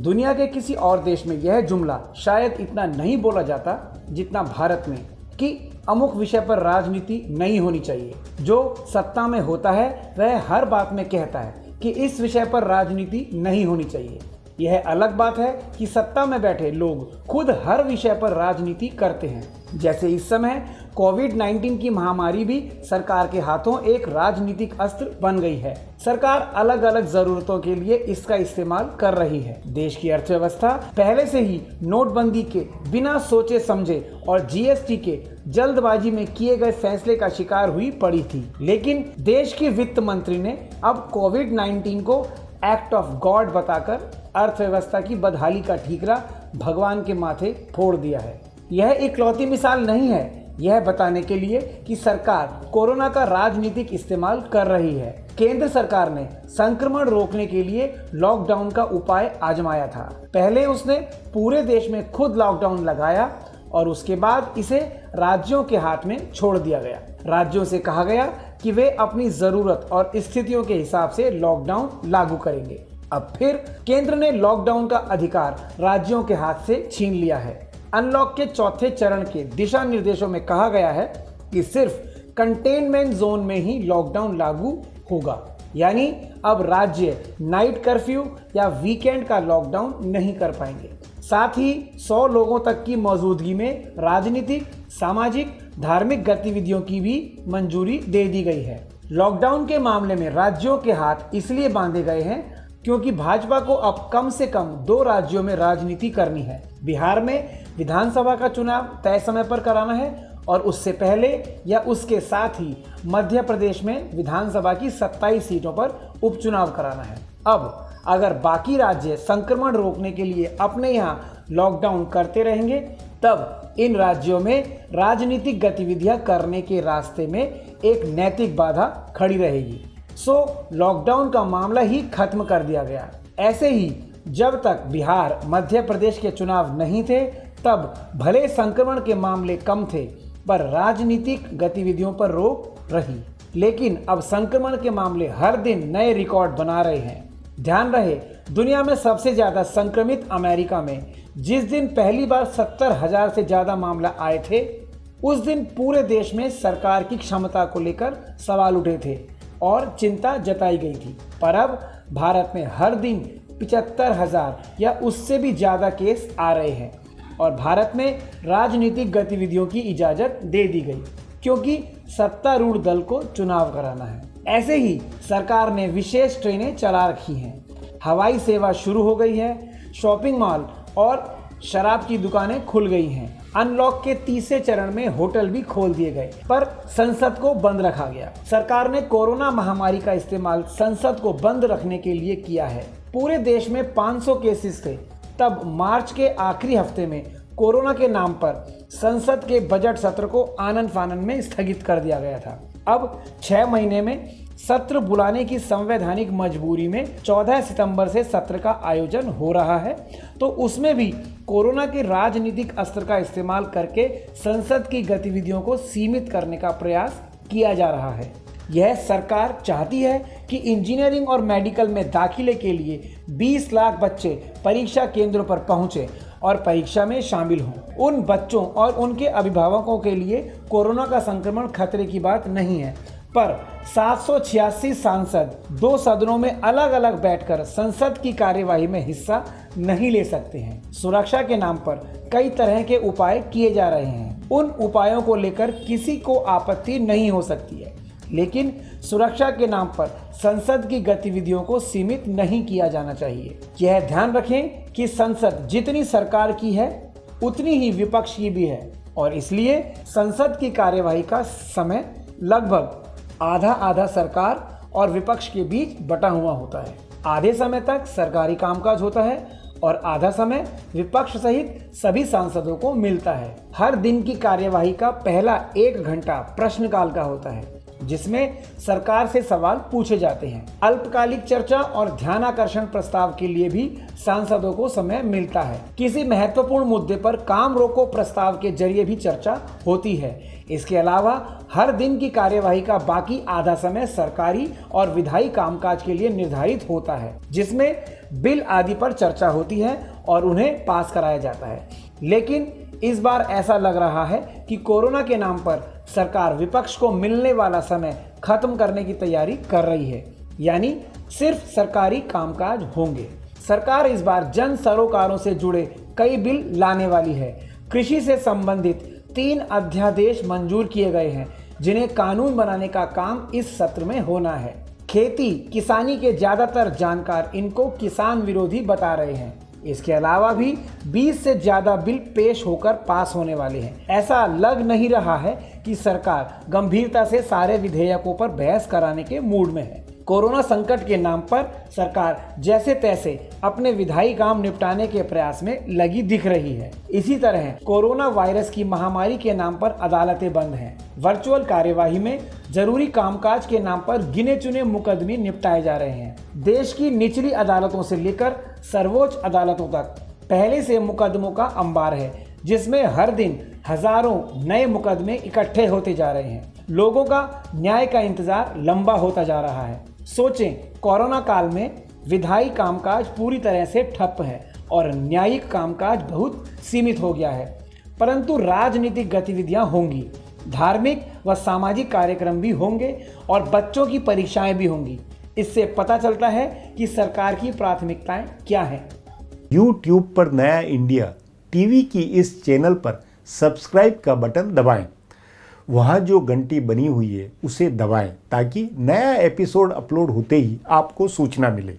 दुनिया के किसी और देश में यह जुमला शायद इतना नहीं बोला जाता जितना भारत में, कि अमुक विषय पर राजनीति नहीं होनी चाहिए। जो सत्ता में होता है वह हर बात में कहता है कि इस विषय पर राजनीति नहीं होनी चाहिए। यह अलग बात है कि सत्ता में बैठे लोग खुद हर विषय पर राजनीति करते हैं। जैसे इस समय कोविड-19 की महामारी भी सरकार के हाथों एक राजनीतिक अस्त्र बन गई है। सरकार अलग अलग जरूरतों के लिए इसका इस्तेमाल कर रही है। देश की अर्थव्यवस्था पहले से ही नोटबंदी के बिना सोचे समझे और जीएसटी के जल्दबाजी में किए गए फैसले का शिकार हुई पड़ी थी, लेकिन देश की वित्त मंत्री ने अब कोविड-19 को एक्ट ऑफ गॉड बताकर अर्थव्यवस्था की बदहाली का ठीकरा भगवान के माथे फोड़ दिया है। यह इकलौती मिसाल नहीं है यह बताने के लिए कि सरकार कोरोना का राजनीतिक इस्तेमाल कर रही है। केंद्र सरकार ने संक्रमण रोकने के लिए लॉकडाउन का उपाय आजमाया था। पहले उसने पूरे देश में खुद लॉकडाउन लगाया और उसके बाद इसे राज्यों के हाथ में छोड़ दिया गया। राज्यों से कहा गया कि वे अपनी जरूरत और स्थितियों के हिसाब से लॉकडाउन लागू करेंगे। अब फिर केंद्र ने लॉकडाउन का अधिकार राज्यों के हाथ से छीन लिया है। अनलॉक के चौथे चरण के दिशा निर्देशों में कहा गया है कि सिर्फ कंटेनमेंट जोन में ही लॉकडाउन लागू होगा, यानी अब राज्य नाइट कर्फ्यू या वीकेंड का लॉकडाउन नहीं कर पाएंगे। साथ ही 100 लोगों तक की मौजूदगी में राजनीतिक, सामाजिक, धार्मिक गतिविधियों की भी मंजूरी दे दी गई है। लॉकडाउन के मामले में राज्यों के हाथ इसलिए बांधे गए हैं क्योंकि भाजपा को अब कम से कम 2 राज्यों में राजनीति करनी है। बिहार में विधानसभा का चुनाव तय समय पर कराना है और उससे पहले या उसके साथ ही मध्य प्रदेश में विधानसभा की 27 सीटों पर उपचुनाव कराना है। अब अगर बाकी राज्य संक्रमण रोकने के लिए अपने यहाँ लॉकडाउन करते रहेंगे, तब इन राज्यों में राजनीतिक गतिविधियां करने के रास्ते में एक नैतिक बाधा खड़ी रहेगी। लॉकडाउन का मामला ही खत्म कर दिया गया। ऐसे ही जब तक बिहार, मध्य प्रदेश के चुनाव नहीं थे, तब भले संक्रमण के मामले कम थे, पर राजनीतिक गतिविधियों पर रोक रही। लेकिन अब संक्रमण के मामले हर दिन नए रिकॉर्ड बना रहे हैं। ध्यान रहे, दुनिया में सबसे ज्यादा संक्रमित अमेरिका में जिस दिन पहली बार 70,000 से ज्यादा मामला आए थे, उस दिन पूरे देश में सरकार की क्षमता को लेकर सवाल उठे थे और चिंता जताई गई थी। पर अब भारत में हर दिन 75,000 या उससे भी ज्यादा केस आ रहे हैं और भारत में राजनीतिक गतिविधियों की इजाजत दे दी गई क्योंकि सत्तारूढ़ दल को चुनाव कराना है। ऐसे ही सरकार ने विशेष ट्रेनें चला रखी हैं, हवाई सेवा शुरू हो गई है, शॉपिंग मॉल और शराब की दुकानें खुल गई हैं। अनलॉक के तीसरे चरण में होटल भी खोल दिए गए, पर संसद को बंद रखा गया। सरकार ने कोरोना महामारी का इस्तेमाल संसद को बंद रखने के लिए किया है। पूरे देश में 500 केसेस थे। तब मार्च के आखिरी हफ्ते में कोरोना के नाम पर संसद के बजट सत्र को आनन फानन में स्थगित कर दिया गया था। अब 6 महीने में सत्र बुलाने की संवैधानिक मजबूरी में 14 सितंबर से सत्र का आयोजन हो रहा है, तो उसमें भी कोरोना के राजनीतिक अस्त्र का इस्तेमाल करके संसद की गतिविधियों को सीमित करने का प्रयास किया जा रहा है। यह सरकार चाहती है कि इंजीनियरिंग और मेडिकल में दाखिले के लिए 20 लाख बच्चे परीक्षा केंद्रों पर पहुंचे और परीक्षा में शामिल हों। उन बच्चों और उनके अभिभावकों के लिए कोरोना का संक्रमण खतरे की बात नहीं है, पर 786 सांसद 2 सदनों में अलग अलग बैठकर संसद की कार्यवाही में हिस्सा नहीं ले सकते हैं। सुरक्षा के नाम पर कई तरह के उपाय किए जा रहे हैं। उन उपायों को लेकर किसी को आपत्ति नहीं हो सकती है, लेकिन सुरक्षा के नाम पर संसद की गतिविधियों को सीमित नहीं किया जाना चाहिए। यह ध्यान रखें कि संसद जितनी सरकार की है उतनी ही विपक्ष की भी है और इसलिए संसद की कार्यवाही का समय लगभग आधा आधा सरकार और विपक्ष के बीच बटा हुआ होता है। आधे समय तक सरकारी कामकाज होता है और आधा समय विपक्ष सहित सभी सांसदों को मिलता है। हर दिन की कार्यवाही का पहला 1 घंटा प्रश्नकाल का होता है, जिसमें सरकार से सवाल पूछे जाते हैं। अल्पकालिक चर्चा और ध्यानाकर्षण प्रस्ताव के लिए भी सांसदों को समय मिलता है। किसी महत्वपूर्ण मुद्दे पर काम रोको प्रस्ताव के जरिए भी चर्चा होती है। इसके अलावा हर दिन की कार्यवाही का बाकी आधा समय सरकारी और विधायी कामकाज के लिए निर्धारित होता है, जिसमें बिल आदि पर चर्चा होती है और उन्हें पास कराया जाता है। लेकिन इस बार ऐसा लग रहा है कि कोरोना के नाम पर सरकार विपक्ष को मिलने वाला समय खत्म करने की तैयारी कर रही है, यानी सिर्फ सरकारी कामकाज होंगे। सरकार इस बार जन सरोकारों से जुड़े कई बिल लाने वाली है। कृषि से संबंधित 3 अध्यादेश मंजूर किए गए हैं, जिन्हें कानून बनाने का काम इस सत्र में होना है। खेती किसानी के ज्यादातर जानकार इनको किसान विरोधी बता रहे हैं। इसके अलावा भी 20 से ज्यादा बिल पेश होकर पास होने वाले हैं। ऐसा लग नहीं रहा है कि सरकार गंभीरता से सारे विधेयकों पर बहस कराने के मूड में है। कोरोना संकट के नाम पर सरकार जैसे तैसे अपने विधायी काम निपटाने के प्रयास में लगी दिख रही है। इसी तरह कोरोना वायरस की महामारी के नाम पर अदालतें बंद हैं। वर्चुअल कार्यवाही में जरूरी कामकाज के नाम पर गिने चुने मुकदमे निपटाए जा रहे हैं। देश की निचली अदालतों से लेकर सर्वोच्च अदालतों तक पहले से मुकदमों का अंबार है, जिसमें हर दिन हजारों नए मुकदमे इकट्ठे होते जा रहे हैं। लोगों का न्याय का इंतजार लंबा होता जा रहा है। सोचें, कोरोना काल में विधायी कामकाज पूरी तरह से ठप है और न्यायिक कामकाज बहुत सीमित हो गया है, परंतु राजनीतिक गतिविधियां होंगी, धार्मिक व सामाजिक कार्यक्रम भी होंगे और बच्चों की परीक्षाएं भी होंगी। इससे पता चलता है कि सरकार की प्राथमिकताएं क्या हैं। YouTube पर नया इंडिया टीवी की इस चैनल पर सब्सक्राइब का बटन दबाएं। वहाँ जो घंटी बनी हुई है उसे दबाएं ताकि नया एपिसोड अपलोड होते ही आपको सूचना मिले।